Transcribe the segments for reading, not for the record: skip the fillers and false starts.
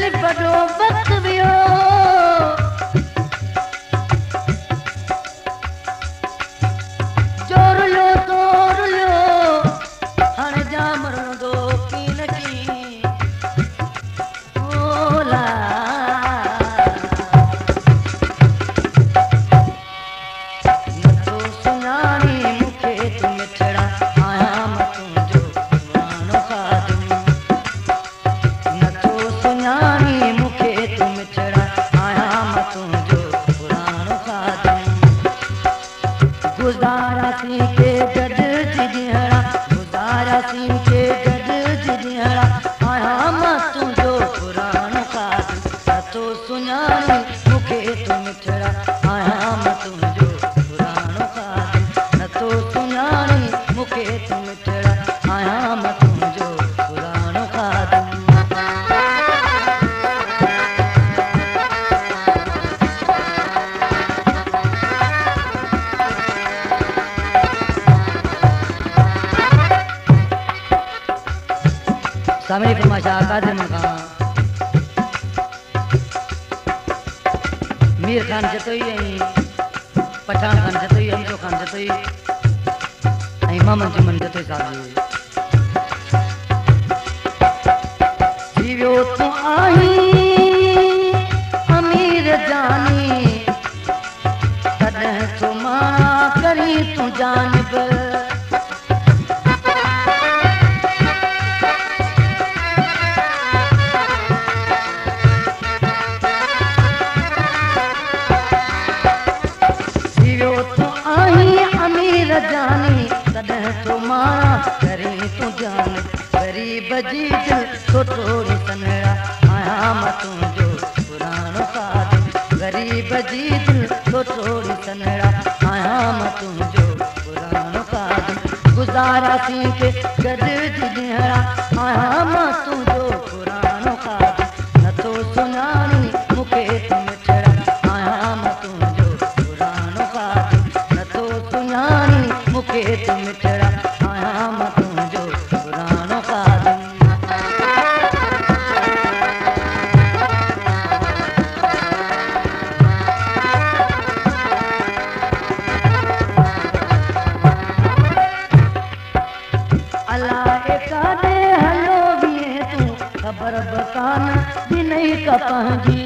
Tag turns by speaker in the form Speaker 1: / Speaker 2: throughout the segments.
Speaker 1: दिल बड़ो वक्त वियो जोर लो तोर लो हाणे जामर दो की न की ओला नथो सुञाणी मूंखे तूं मिठड़ा आहियां मां तुंहिंजो पुराणो खादम नथो सुञाणी मूंखे तूं मिठड़ा आहियां मां तुंहिंजो पुराणो खादम गुज़ारासीं के गॾिजी ॾींहड़ा गुज़ारासीं के गॾिजी ॾींहड़ा आहियां मां तुंहिंजो पुराणो खादम नथो सुञाणी मूंखे तूं मिठड़ा आहियां मां तुंहिंजो पुराणो खादम नथो सुञाणी मूंखे तूं मिठड़ा आहियां मां तुंहिंजो पुराणो खादम सामने फरमाशा कादिर मन खां मीर खान जतोई ऐं पठान खान जतोई हमजो खान जतोई ऐं मोहम्मद जुमन जतोई साहब जी वियो तूं आहीं अमीर जानी तॾहिं थो मां करी तूं जानिब जानी तॾहिं तो मां करे तूं जान ग़रीब जी दिल तो थोड़ी सनड़ा आहियां मां तुंहिंजो पुराणो खादम ग़रीब जी दिल तो थोड़ी सनड़ा आहियां मां तुंहिंजो पुराणो खादम गुज़ारासीं के गॾिजी ॾींहड़ा आहियां मां तुंहिंजो पुराणो खादम नथो सुञाणी मूंखे तूं मिठड़ा आहियां मां तुंहिंजो पुराणो खादम नथो सुञाणी मूंखे तूं मिठड़ा आहियां मां तुंहिंजो पुराणो खादम अलाए काॾे हलो वीहे तूं ख़बर बि कान ॾिनई का पंहिंजी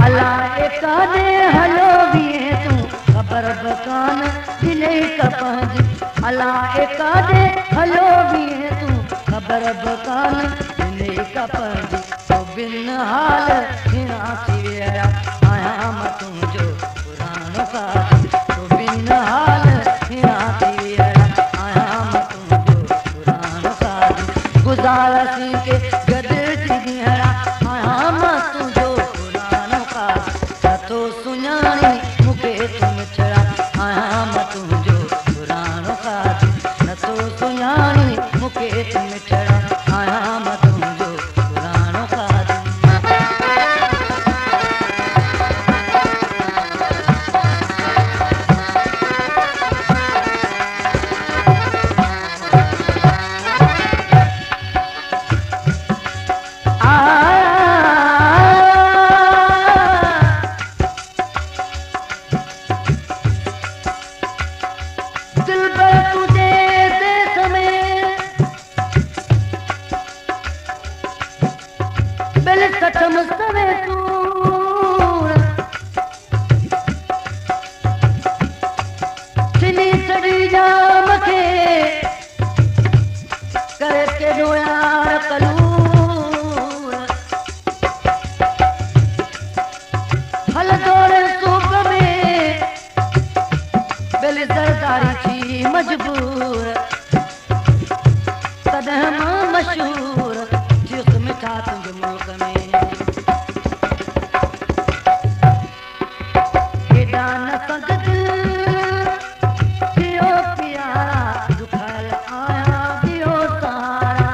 Speaker 1: अलाए काॾे हलो वीहे तूं ख़बर बि कान ॾिनई का पंहिंजी अलाए काॾे हलो वीहे तूं ख़बर बि कान ॾिनई का पंहिंजी तो बिन हाल हिना थी विया आहियां मां तुंहिंजो पुराणो खादम तो बिन हाल हिना थी विया आहियां मां तुंहिंजो पुराणो खादम गुज़ारासीं के गॾिजी ॾींहड़ा आहियां मां तुंहिंजो पुराणो खादम नथो सुञाणी मूंखे तूं मिठड़ा आहियां मां तुंहिंजो पुराणो खादम नथो सुञाणी मूंखे तूं मिठड़ा आहियां मां तुंहिंजो पुराणो खादम मजबूर तॾहिं मां मशहूर थियुसि मिठा तुंहिंजे मुल्क में हेॾा न संगत थियो प्यारा दुखायल आया दियो सहारा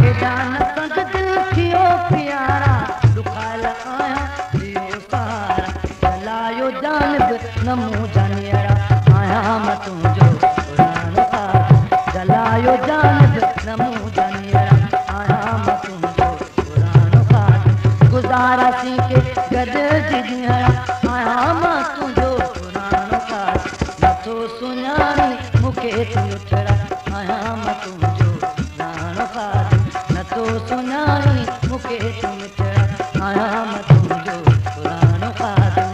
Speaker 1: हेॾा न संगत थियो प्यारा दुखायल आया दियो सहारा गुज़ारा सी के गॾ जी आया मां तुंहिंजो पुराणो काज नथो सुञाणी मूंखे तूं छड़ा आया मां तुंहिंजो पुराणो काज नथो सुञाणी मूंखे तूं छड़ा आया मां तुंहिंजो पुराणो काज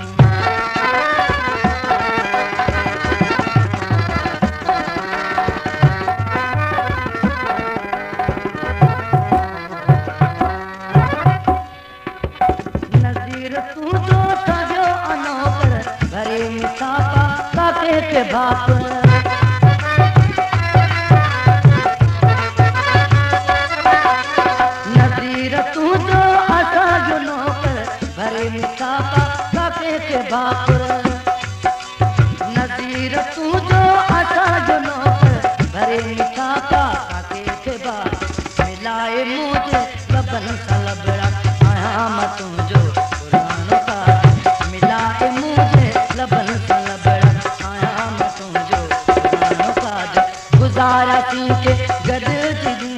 Speaker 1: नज़ीर तूं जो सॼो अनोकर भरे मिसाफा काके के बाप नज़ीर तूं जो असांजो नौकर भरे मिसाफा काके के बाप नज़ीर तूं जो असांजो नौकर भरे मिसाफा काके के बाप मिलाए मुझे लबन सां लबड़ा आया मां तुंहिंजो पुराणो काज मिलाए मुझे लबन सां लबड़ा आया मां तुंहिंजो पुराणो काज गुज़ारा सी के गॾ जी